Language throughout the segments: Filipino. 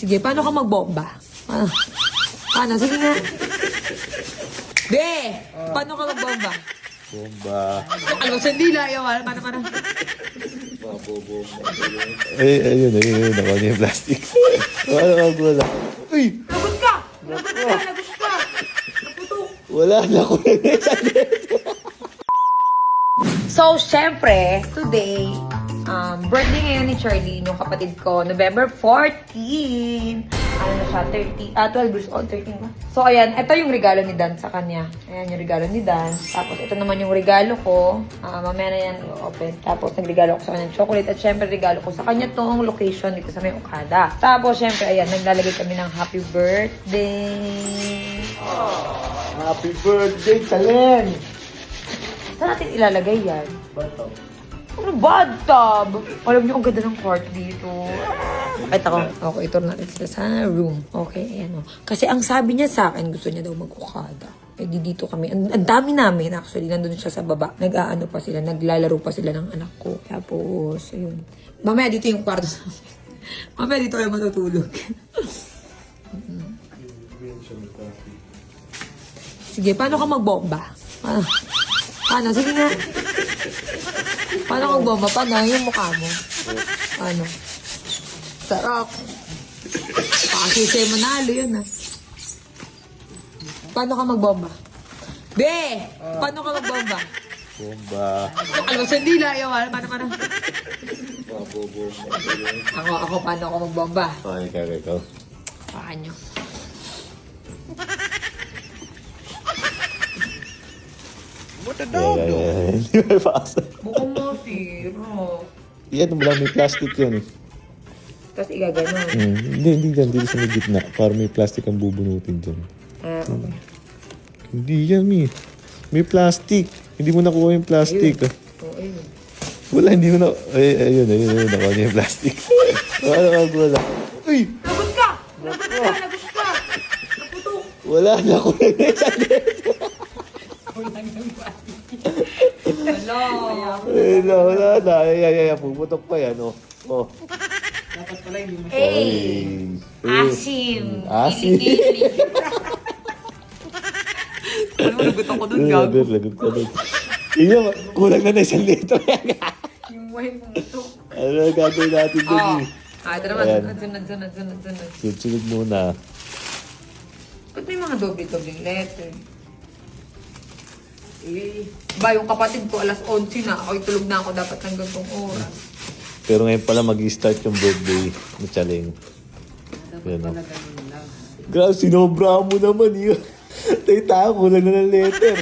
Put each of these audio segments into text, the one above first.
Sige, paano ka magbomba? Paano? Sige nga. Be! Paano ka magbomba? Bomba. Alam mo, sandila. Ayaw, paano? Ayun. Ako niya yung plastic. Wala. Uy! Lagot ka! Lagot ka! Naputok! Wala na ko na sa So, syempre, today, birthday ngayon ni Charlie, nung kapatid ko, November 14. Ano na siya, 12 years old, 13 ba? So, ayan, ito yung regalo ni Dan sa kanya. Ayan yung regalo ni Dan. Tapos, ito naman yung regalo ko. Mamaya na yan i-open. Tapos, nagregalo ko sa kanya chocolate. At syempre, regalo ko sa kanya tong location dito sa may Okada. Tapos, syempre, ayan, naglalagay kami ng happy birthday. Happy birthday, Talen! Saan natin ilalagay yan? Ano bathtub? Alam niyo, ang ganda ng court dito. Ay, ako. Okay, ito natin sila sa room. Okay, ayan o. Kasi ang sabi niya sa akin, gusto niya daw mag-Okada. Eh, dito kami. Ang dami namin, actually. Nandun siya sa baba. Nag-aano pa sila. Naglalaro pa sila ng anak ko. Tapos, ayun. Mamaya dito yung kwarto sa amin. Mamaya dito kayo matutulog. Sige, paano ka magbomba? Paano? Sige nga. Paano magbomba? Paano? Yung mukha mo. Ano? Sarap. Kasi sa'yo manalo yun, ha? Paano ka magbomba? Be! Paano ka magbomba? Bomba. Alam mo, sandila. Ayaw, paano? Ako, paano ako magbomba? Okay, ikaw. Paano? What the dog do? Hindi may pasa. Bukong mo, siro. Yan, wala may plastic yan eh. Tapos igaganon. Hindi dyan. Dito sa may gitna. Para may plastic ang bubunutin dyan. Okay. Hindi yan, may plastic. Hindi mo nakuha yung plastic. Oo, ayun. Wala, hindi mo na... Ayun. Nakuha niya yung plastic. Wala. Uy! Lagot ka! Lagot ka! Naputok! Wala, nakuha na sa Wala na. Ay, puputok pa yan, oh. Dapat pala hindi mo Hey! Asim! Asim. Kilikili! Alam mo, lagot ako dun, gago. Lagot ka dun. Iya, kulang na isang litro yan. Yung wine mo ito. Ano na gagawin natin dun eh? Ito naman. Ayan. Sunod. Sunod muna. Ba't may mga doble-dobleng letter? Ba, yung kapatid ko, alas 11 na. Ako'y tulog na ako dapat ng gantong oras. Pero ngayon pala mag-i-start yung birthday ni Chaleng. Yan o. Grabe, sinobra mo naman yun. Tayo, kulang na ng letter.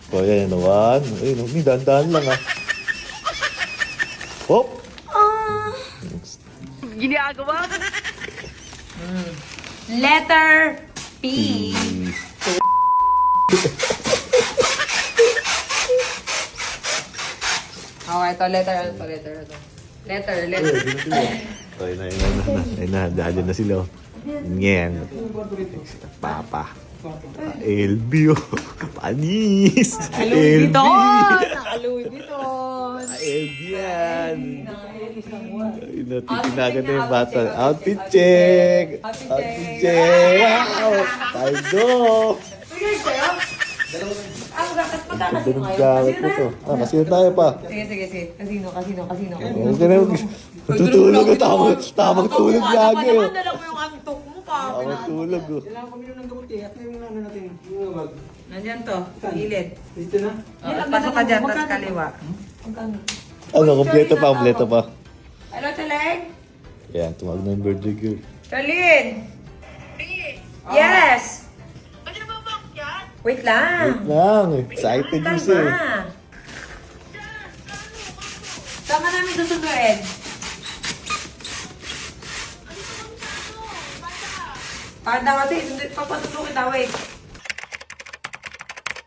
O, yan, one. Ayun, may dahan-dahan lang ah. Hop! Ginagawa mo? Letter P. Okay, ito letter. Letter. Ayun na, dahil na sila. Ngayon. Papa. LB oh. Panis. Louis Vuitton! Naka-Louis Vuitton! LB yan. Ay, natitinagan na yung bata. Outfit check. Wow! Paldo. Sige, sa'yo? Magkakasino Ganun kayo? gamit mo to. Kasi tayo pa. Sige. Casino. Huwag ka na. Tutulog na. Tamang tulog lagi. Dala mo yung antok mo pa. Tamang tulog. Kailangan kami ng gamot eh. At yung ano natin, yung wag. Nandiyan to, gilid. Dito na. Pasok ka dyan, tas kaliwa. Ano, kompleto pa. Hello, Chaleng? Yan, tumawag na yung birthday girl. Charlene! Yes! Wait lang. Excited mo Kalma. siya. Saan ka namin susunduin? Panda kasi, papatutukin kita, wait.